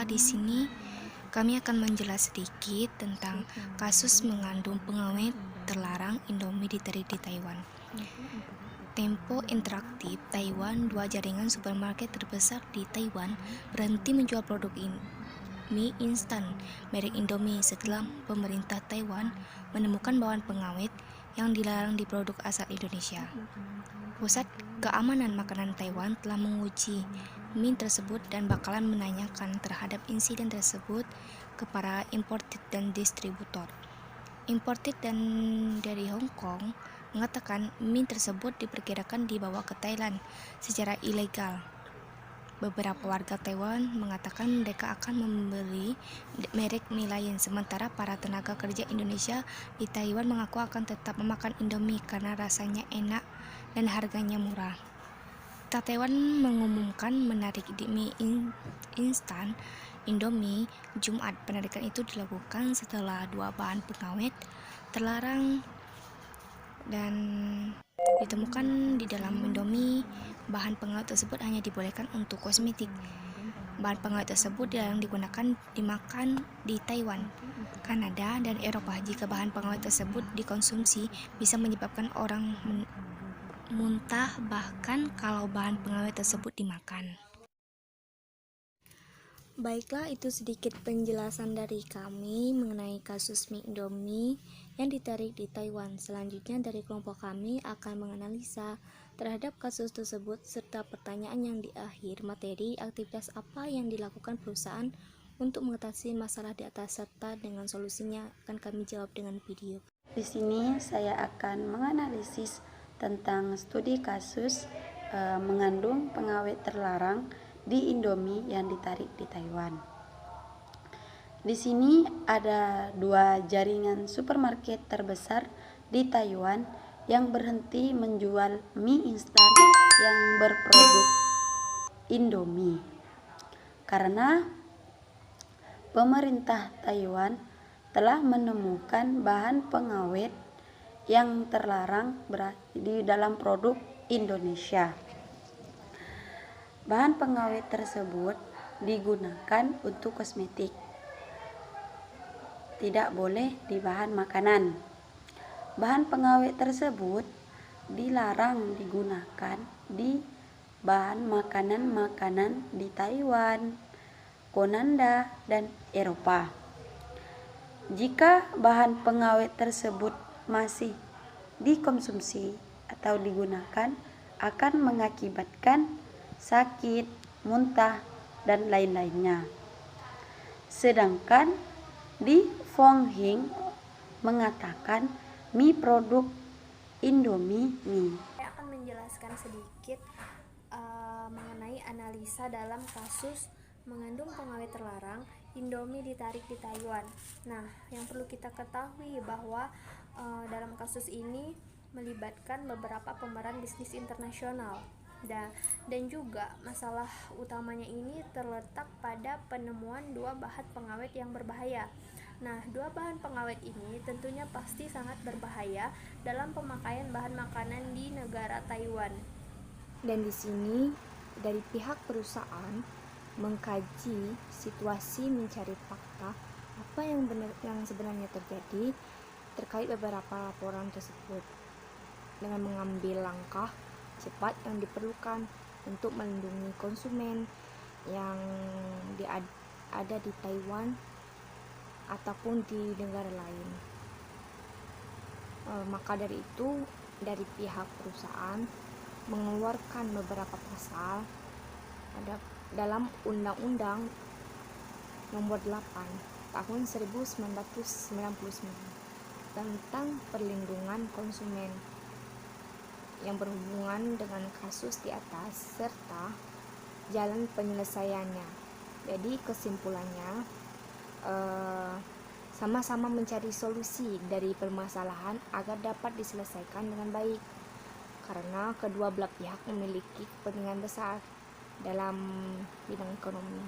di sini kami akan menjelaskan sedikit tentang kasus mengandung pengawet terlarang Indomie ditarik di Taiwan. Tempo Interaktif Taiwan, dua jaringan supermarket terbesar di Taiwan, berhenti menjual produk mie instan merek Indomie setelah pemerintah Taiwan menemukan bahan pengawet yang dilarang di produk asal Indonesia. Pusat Keamanan Makanan Taiwan telah menguji mie tersebut dan bakalan menanyakan terhadap insiden tersebut ke para importir dan distributor. Importir dan dari Hong Kong mengatakan mie tersebut diperkirakan dibawa ke Thailand secara ilegal. Beberapa warga Taiwan mengatakan mereka akan membeli merek mie lain, sementara para tenaga kerja Indonesia di Taiwan mengaku akan tetap memakan Indomie karena rasanya enak dan harganya murah. Taiwan mengumumkan menarik mie instan Indomie Jumat. Penarikan itu dilakukan setelah dua bahan pengawet terlarang dan ditemukan di dalam Indomie. Bahan pengawet tersebut hanya dibolehkan untuk kosmetik. Bahan pengawet tersebut dilarang dimakan di Taiwan, Kanada, dan Eropa. Jika bahan pengawet tersebut dikonsumsi, bisa menyebabkan orang muntah bahkan kalau bahan pengawet tersebut dimakan. Baiklah, itu sedikit penjelasan dari kami mengenai kasus mie Indomie yang ditarik di Taiwan. Selanjutnya dari kelompok kami akan menganalisa terhadap kasus tersebut serta pertanyaan yang di akhir materi, aktivitas apa yang dilakukan perusahaan untuk mengatasi masalah di atas serta dengan solusinya akan kami jawab dengan video. Di sini saya akan menganalisis tentang studi kasus mengandung pengawet terlarang di Indomie yang ditarik di Taiwan. Di sini ada dua jaringan supermarket terbesar di Taiwan yang berhenti menjual mie instan yang berproduk Indomie karena pemerintah Taiwan telah menemukan bahan pengawet yang terlarang di dalam produk Indonesia. Bahan pengawet tersebut digunakan untuk kosmetik, tidak boleh di bahan makanan. Bahan pengawet tersebut dilarang digunakan di bahan makanan-makanan di Taiwan, Kanada, dan Eropa. Jika bahan pengawet tersebut masih dikonsumsi atau digunakan, akan mengakibatkan sakit, muntah, dan lain-lainnya. Sedangkan di Fong Hing mengatakan mie produk Indomie mie. Saya akan menjelaskan sedikit mengenai analisa dalam kasus mengandung pengawet terlarang Indomie ditarik di Taiwan. Nah, yang perlu kita ketahui bahwa dalam kasus ini melibatkan beberapa pemeran bisnis internasional. Dan juga masalah utamanya ini terletak pada penemuan dua bahan pengawet yang berbahaya. Nah, dua bahan pengawet ini tentunya pasti sangat berbahaya dalam pemakaian bahan makanan di negara Taiwan. Dan di sini dari pihak perusahaan mengkaji situasi, mencari fakta apa yang sebenarnya terjadi terkait beberapa laporan tersebut dengan mengambil langkah cepat yang diperlukan untuk melindungi konsumen yang ada di Taiwan ataupun di negara lain. Maka dari itu dari pihak perusahaan mengeluarkan beberapa pasal dalam Undang-Undang Nomor 8 Tahun 1999 tentang perlindungan konsumen yang berhubungan dengan kasus di atas serta jalan penyelesaiannya. Jadi kesimpulannya sama-sama mencari solusi dari permasalahan agar dapat diselesaikan dengan baik karena kedua belah pihak memiliki kepentingan besar dalam bidang ekonomi.